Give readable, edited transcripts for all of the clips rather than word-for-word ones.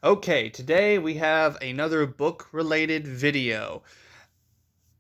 Okay, today we have another book-related video.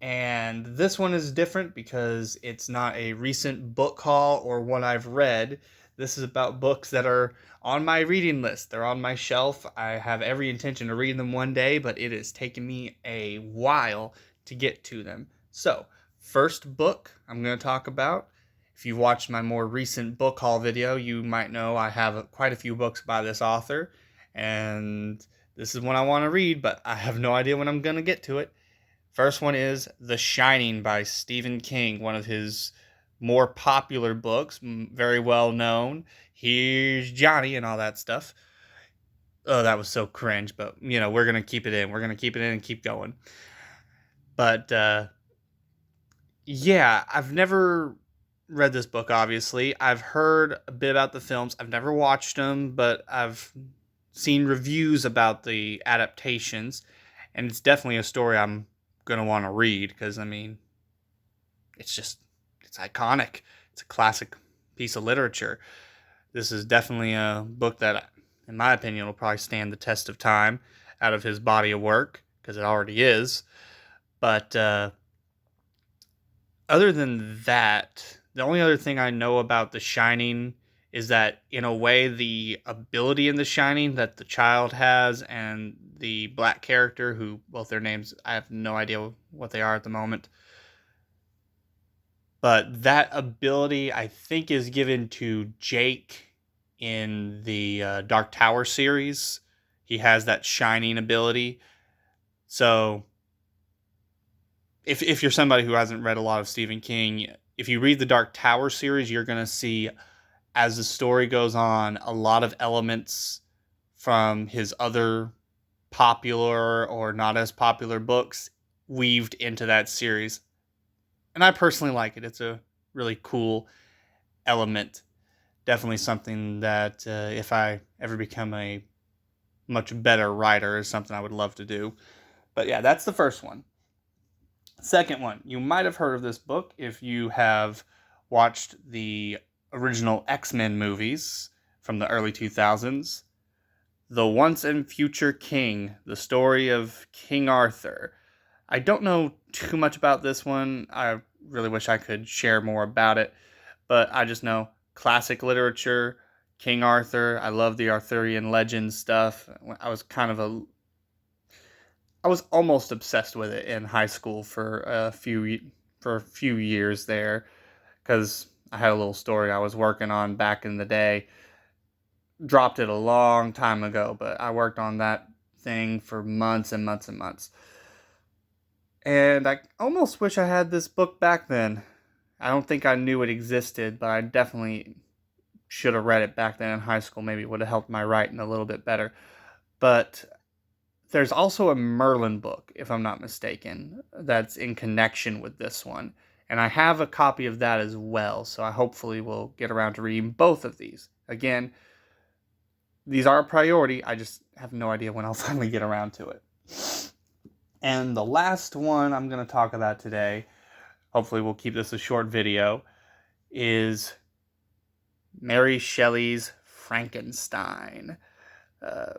And this one is different because it's not a recent book haul or one I've read. This is about books that are on my reading list. They're on my shelf. I have every intention of reading them one day, but it has taken me a while to get to them. So, first book I'm going to talk about. If you've watched my more recent book haul video, you might know I have quite a few books by this author, and this is one I want to read, but I have no idea when I'm going to get to it. First one is The Shining by Stephen King, one of his more popular books, very well known. Here's Johnny and all that stuff. Oh, that was so cringe, but we're going to keep it in. We're going to keep it in and keep going. But yeah, I've never read this book, obviously. I've heard a bit about the films. I've never watched them, but I've seen reviews about the adaptations, and it's definitely a story I'm going to want to read because, it's iconic. It's a classic piece of literature. This is definitely a book that, in my opinion, will probably stand the test of time out of his body of work because it already is. But other than that, the only other thing I know about The Shining is that, in a way, the ability in The Shining that the child has and the black character, who both their names, I have no idea what they are at the moment, but that ability, I think, is given to Jake in the Dark Tower series. He has that shining ability. So, if you're somebody who hasn't read a lot of Stephen King, if you read the Dark Tower series, you're going to see, as the story goes on, a lot of elements from his other popular or not as popular books weaved into that series. And I personally like it. It's a really cool element. Definitely something that if I ever become a much better writer is something I would love to do. But yeah, that's the first one. Second one, you might have heard of this book if you have watched the original X-Men movies from the early 2000s. The Once and Future King, the story of King Arthur. I don't know too much about this one. I really wish I could share more about it, but I just know classic literature, King Arthur. I love the Arthurian legend stuff. I was almost obsessed with it in high school for a few years there because I had a little story I was working on back in the day. Dropped it a long time ago, but I worked on that thing for months and months and months. And I almost wish I had this book back then. I don't think I knew it existed, but I definitely should have read it back then in high school. Maybe it would have helped my writing a little bit better. But there's also a Merlin book, if I'm not mistaken, that's in connection with this one. And I have a copy of that as well, so I hopefully will get around to reading both of these. Again, these are a priority. I just have no idea when I'll finally get around to it. And the last one I'm going to talk about today, hopefully we'll keep this a short video, is Mary Shelley's Frankenstein. Uh,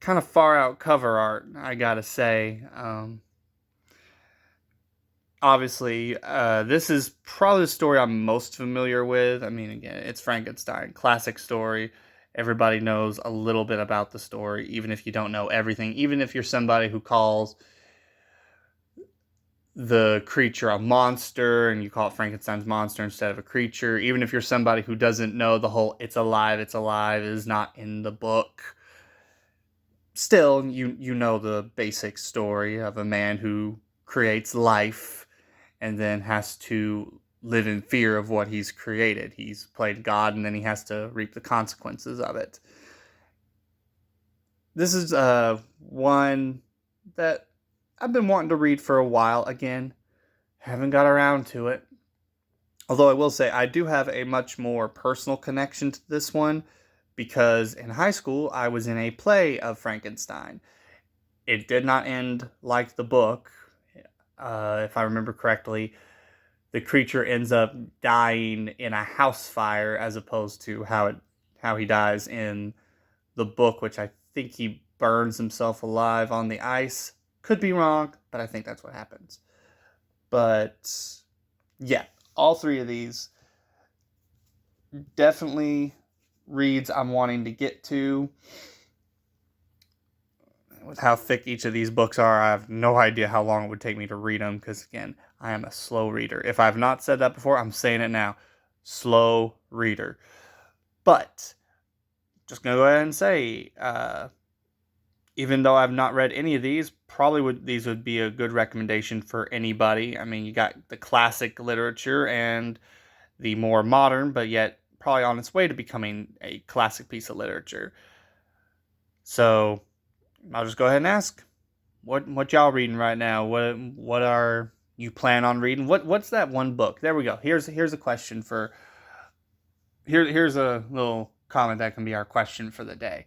Kind of far out cover art, I gotta say. Obviously, this is probably the story I'm most familiar with. I mean, again, it's Frankenstein, classic story. Everybody knows a little bit about the story, even if you don't know everything. Even if you're somebody who calls the creature a monster and you call it Frankenstein's monster instead of a creature. Even if you're somebody who doesn't know the whole it's alive is not in the book. Still, you know the basic story of a man who creates life and then has to live in fear of what he's created. He's played God and then he has to reap the consequences of it. This is one that I've been wanting to read for a while. Again, haven't got around to it. Although I will say I do have a much more personal connection to this one because in high school I was in a play of Frankenstein. It did not end like the book. If I remember correctly, the creature ends up dying in a house fire as opposed to how he dies in the book, which I think he burns himself alive on the ice. Could be wrong, but I think that's what happens. But yeah, all three of these definitely reads I'm wanting to get to. With how thick each of these books are, I have no idea how long it would take me to read them because, again, I am a slow reader. If I've not said that before, I'm saying it now. Slow reader. But, just going to go ahead and say, even though I've not read any of these, these would be a good recommendation for anybody. I mean, you got the classic literature and the more modern, but yet probably on its way to becoming a classic piece of literature. So, I'll just go ahead and ask, what y'all reading right now? What are you plan on reading? What's that one book? There we go. Here's a question for here's a little comment that can be our question for the day.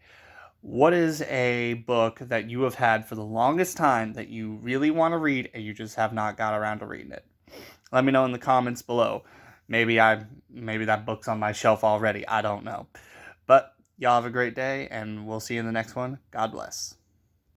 What is a book that you have had for the longest time that you really want to read and you just have not got around to reading it? Let me know in the comments below. Maybe that book's on my shelf already. I don't know. But y'all have a great day and we'll see you in the next one. God bless.